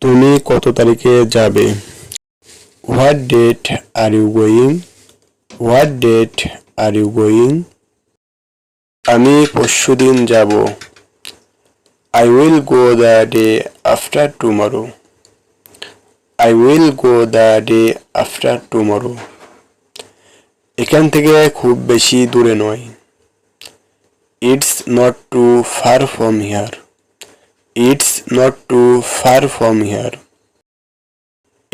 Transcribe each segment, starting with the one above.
তুমি কত তারিখে যাবে? What date are you going? What date are you going? আমি পরশুদিন যাব। I will go the day after tomorrow. I will go the day after tomorrow. এখান থেকে খুব বেশি দূরে নয়। It's not too far from here. It's not too far from here.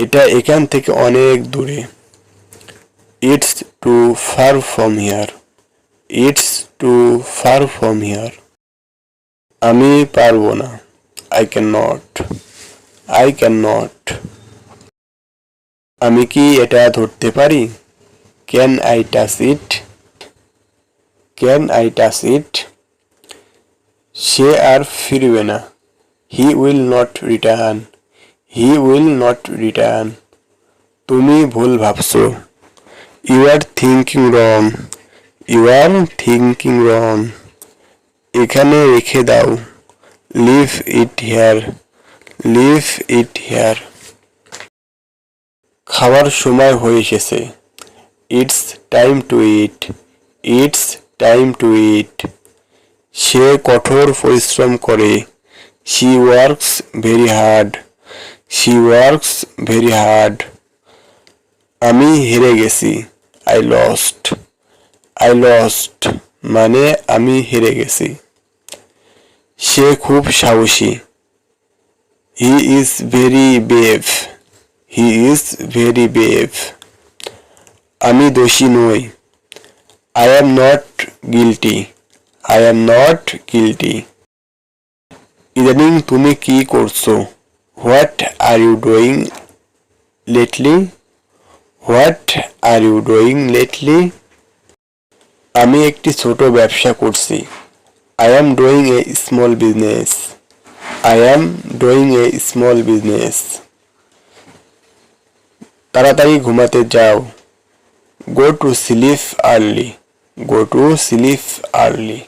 এটা এখান থেকে অনেক দূরে। It's too far from here. It's too far from here. আমি পারবো না। I cannot. I cannot. আমি কি এটা ধরতে পারি? Can I touch it? Can I touch it? সে আর ফিরবে না। He will not return. He will not return. তুমি ভুল ভাবছো। You are thinking wrong. You are thinking wrong. এখানে রেখে দাও। Leave it here. Leave it here. খাওয়ার সময় হয়ে এসেছে। It's time to eat. It's time to eat. সে কঠোর পরিশ্রম করে। She works very hard. She works very hard. আমি হেরে গেছি। I lost. I lost মানে আমি হেরে গেছি। সে খুব সাহসী। He is very brave. He is very brave. আমি দোষী নই। I am not guilty. I am not guilty. ইদানিং তুমি কি করছো? What are you doing lately? What are you doing lately? আমি একটি ছোট ব্যবসা করছি। I am doing a small business. I am doing a small business. তাড়াতাড়ি ঘুমাতে যাও। Go to sleep early. Go to sleep early.